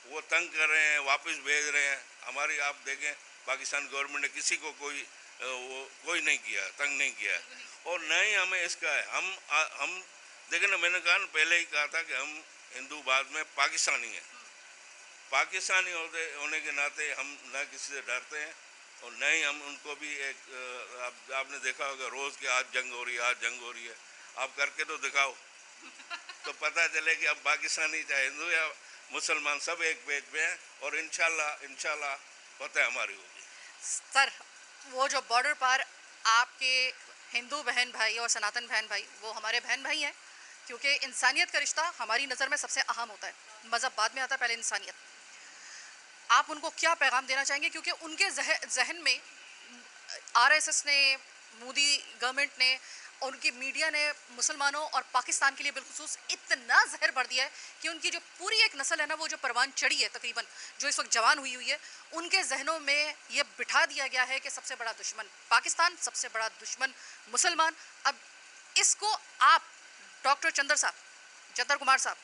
वो तंग कर रहे हैं, वापस भेज रहे हैं। हमारी आप देखें, पाकिस्तान गवर्नमेंट ने किसी को कोई नहीं किया, तंग नहीं किया, और न ही हमें इसका है। हम देखें ना, मैंने कहा पहले ही कहा था कि हम हिंदू बाद में पाकिस्तानी हैं। पाकिस्तानी होने के नाते हम न किसी से डरते हैं, और न ही हम उनको भी आपने देखा होगा रोज़ के आज जंग हो रही है, आज जंग हो रही है। आप करके तो दिखाओ तो पता चले कि अब पाकिस्तानी चाहे हिंदू या मुसलमान सब एक पेज पे हैं, और इंशाल्लाह फतह हमारी होगी। सर, वो जो बॉर्डर पर आपके हिंदू बहन भाई और सनातन बहन भाई, वो हमारे बहन भाई हैं, क्योंकि इंसानियत का रिश्ता हमारी नज़र में सबसे अहम होता है। मज़हब बाद में आता है, पहले इंसानियत। आप उनको क्या पैगाम देना चाहेंगे, क्योंकि उनके जहन में आरएसएस ने, मोदी गवर्नमेंट ने, उनकी मीडिया ने मुसलमानों और पाकिस्तान के लिए बिलखुसूस इतना जहर भर दिया है कि उनकी जो पूरी एक नस्ल है ना, वो जो परवान चढ़ी है तकरीबन, जो इस वक्त जवान हुई है, उनके जहनों में ये बिठा दिया गया है कि सबसे बड़ा दुश्मन पाकिस्तान, सबसे बड़ा दुश्मन मुसलमान। अब इसको आप डॉक्टर चंद्र कुमार साहब,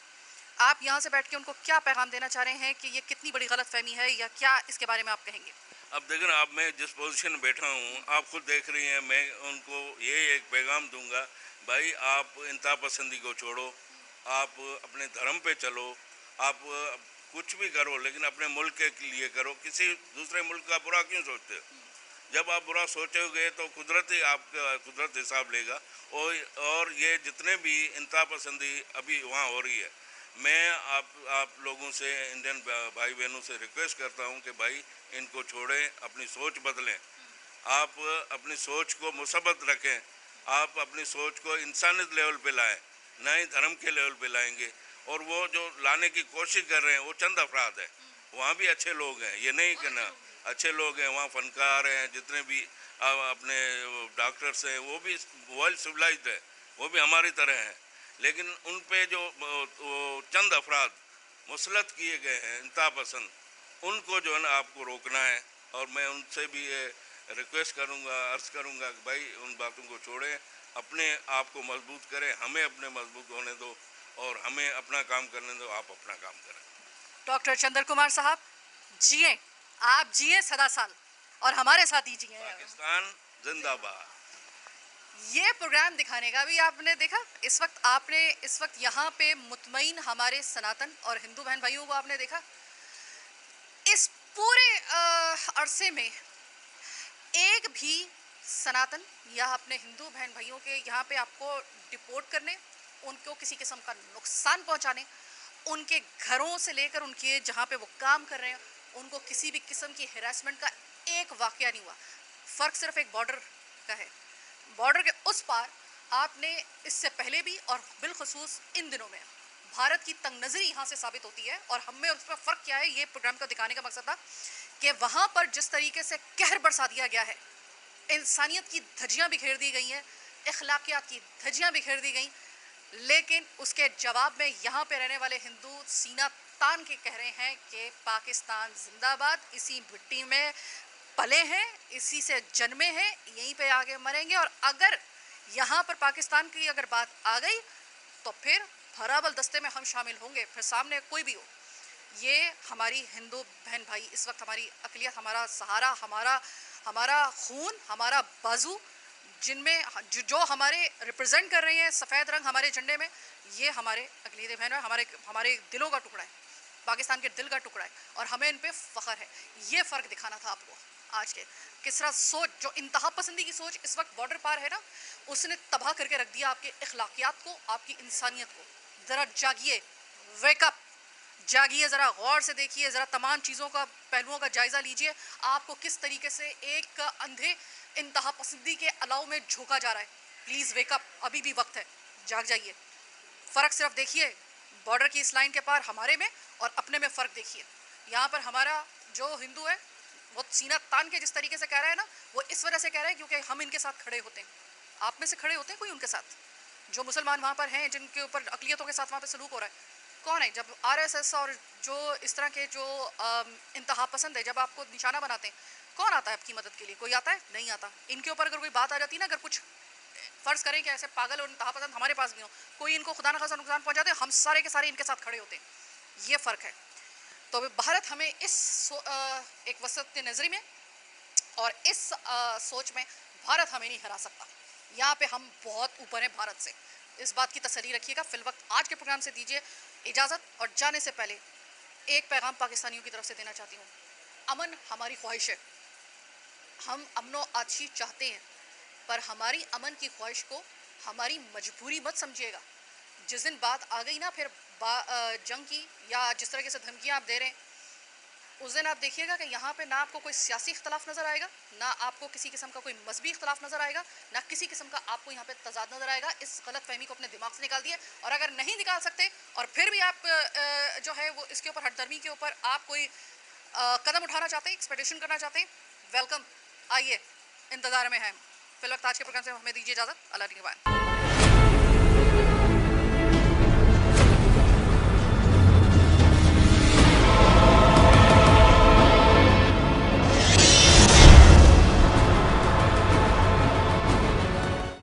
आप यहाँ से बैठ के उनको क्या पैगाम देना चाह रहे हैं कि ये कितनी बड़ी गलत फहमी है, या क्या इसके बारे में आप कहेंगे? अब देखें ना, आप मैं जिस पोजीशन में बैठा हूँ, आप खुद देख रही हैं, मैं उनको ये एक पैगाम दूंगा, भाई आप इंतहा पसंदी को छोड़ो, आप अपने धर्म पे चलो, आप कुछ भी करो, लेकिन अपने मुल्क के लिए करो। किसी दूसरे मुल्क का बुरा क्यों सोचते हो? जब आप बुरा सोचोगे तो कुदरत ही आपका कुदरत हिसाब लेगा। और ये जितने भी इंतहा पसंदी अभी वहाँ हो रही है, मैं आप लोगों से, इंडियन भाई बहनों से रिक्वेस्ट करता हूं कि भाई इनको छोड़ें, अपनी सोच बदलें, आप अपनी सोच को मुसब्बत रखें, आप अपनी सोच को इंसानियत लेवल पे लाएं, ना ही धर्म के लेवल पे लाएंगे। और वो जो लाने की कोशिश कर रहे हैं वो चंद अफराद हैं, वहाँ भी अच्छे लोग हैं, ये नहीं कहना, अच्छे लोग हैं, वहाँ फनकार हैं, जितने भी अपने डॉक्टर्स हैं, वो भी वर्ल्ड सिविलाइज्ड है, वो भी हमारी तरह हैं। लेकिन उन पे जो चंद अफराद मुसलत किए गए हैं इंतहा पसंद, उनको जो है ना आपको रोकना है। और मैं उनसे भी ये रिक्वेस्ट करूंगा, अर्ज़ करूंगा कि भाई उन बातों को छोड़ें, अपने आप को मजबूत करें, हमें अपने मजबूत होने दो और हमें अपना काम करने दो, आप अपना काम करें। डॉक्टर चंद्र कुमार साहब, जिए, आप जिए सदा साल, और हमारे साथ ही जिए। पाकिस्तान जिंदाबाद। ये प्रोग्राम दिखाने का भी आपने देखा, इस वक्त यहाँ पे मुतमईन हमारे सनातन और हिंदू बहन भाइयों को आपने देखा। इस पूरे अरसे में एक भी सनातन या अपने हिंदू बहन भाइयों के यहाँ पे आपको डिपोर्ट करने, उनको किसी किस्म का नुकसान पहुँचाने, उनके घरों से लेकर उनके जहाँ पे वो काम कर रहे हैं, उनको किसी भी किस्म की हैरेसमेंट का एक वाकया नहीं हुआ। फ़र्क सिर्फ एक बॉर्डर का है। बॉर्डर के उस पार आपने इससे पहले भी और बिलखसूस इन दिनों में भारत की तंगनज़री यहाँ से साबित होती है। और हम में उस पर फ़र्क क्या है, ये प्रोग्राम का दिखाने का मकसद था कि वहाँ पर जिस तरीके से कहर बरसा दिया गया है, इंसानियत की धज्जियाँ बिखेर दी गई हैं, अखलाकियात की धज्जियाँ बिखेर दी गई, लेकिन उसके जवाब में यहाँ पे रहने वाले हिंदू सीना तान के कह रहे हैं कि पाकिस्तान जिंदाबाद, इसी मिट्टी में पले हैं, इसी से जन्मे हैं, यहीं पे आगे मरेंगे। और अगर यहाँ पर पाकिस्तान की अगर बात आ गई तो फिर भराबल दस्ते में हम शामिल होंगे, फिर सामने कोई भी हो। ये हमारी हिंदू बहन भाई, इस वक्त हमारी अक़लियत, हमारा सहारा, हमारा खून, हमारा बाजू, जिनमें जो हमारे रिप्रेजेंट कर रहे हैं सफ़ेद रंग हमारे झंडे में, ये हमारे अक़लियत बहन है, हमारे दिलों का टुकड़ा है, पाकिस्तान के दिल का टुकड़ा है, और हमें इन पे फ़ख्र है। ये फ़र्क दिखाना था आपको आज के। किस तरह सोच, जो इंतहा पसंदी की सोच इस वक्त बॉर्डर पार है ना, उसने तबाह करके रख दिया आपके अखलाकियात को, आपकी इंसानियत को। ज़रा जागिए, वेकअप, जागिए, ज़रा गौर से देखिए, ज़रा तमाम चीज़ों का, पहलुओं का जायज़ा लीजिए। आपको किस तरीके से एक अंधे इंतहा पसंदी के अलाव में झोंका जा रहा है। प्लीज़ वेकअप, अभी भी वक्त है, जाग जाइए। फ़र्क सिर्फ देखिए, बॉर्डर की इस लाइन के पार हमारे में और अपने में फ़र्क देखिए। यहाँ पर हमारा जो हिंदू है वो सीना तान के जिस तरीके से कह रहा है ना, वो इस वजह से कह रहा है क्योंकि हम इनके साथ खड़े होते हैं। आप में से खड़े होते हैं कोई उनके साथ? जो मुसलमान वहाँ पर हैं, जिनके ऊपर अक़लियतों के साथ वहाँ पर सलूक हो रहा है, कौन है? जब आरएसएस और जो इस तरह के जो इंतहा पसंद है, जब आपको निशाना बनाते हैं, कौन आता है आपकी मदद के लिए? कोई आता है? नहीं आता। इनके ऊपर अगर कोई बात आ जाती है ना, अगर कुछ फ़र्ज़ करें कि ऐसे पागल और इंतहा पसंद हमारे पास भी हो, कोई इनको खुदा न खासा नुकसान पहुँचाते, हम सारे के सारे इनके साथ खड़े होते हैं। ये फ़र्क है। तो भारत हमें इस एक वसत नज़री में और इस सोच में भारत हमें नहीं हरा सकता। यहाँ पे हम बहुत ऊपर हैं भारत से, इस बात की तसल्ली रखिएगा। फ़िलवक्त आज के प्रोग्राम से दीजिए इजाज़त, और जाने से पहले एक पैगाम पाकिस्तानियों की तरफ से देना चाहती हूँ। अमन हमारी ख्वाहिश है, हम अमनो आशी चाहते हैं, पर हमारी अमन की ख्वाहिश को हमारी मजबूरी मत समझिएगा। जिस दिन बात आ गई ना फिर जंग की या जिस तरह से धमकियाँ आप दे रहे हैं, उस दिन आप देखिएगा कि यहाँ पे ना आपको कोई सियासी इख्तलाफ नज़र आएगा, ना आपको किसी किस्म का कोई मजहबी इख्तलाफ नज़र आएगा, ना किसी किस्म का आपको यहाँ पे तजाद नज़र आएगा। इस गलत फहमी को अपने दिमाग से निकाल दिए, और अगर नहीं निकाल सकते और फिर भी आप जो है वो इसके ऊपर हटदर्मी के ऊपर आप कोई कदम उठाना चाहते हैं, एक्सपेडिशन करना चाहते हैं, वेलकम, आइए, इंतज़ार में हैं। फिलहाल आज के प्रोग्राम से हमें दीजिए इजाज़त। अल्लाह के बाद।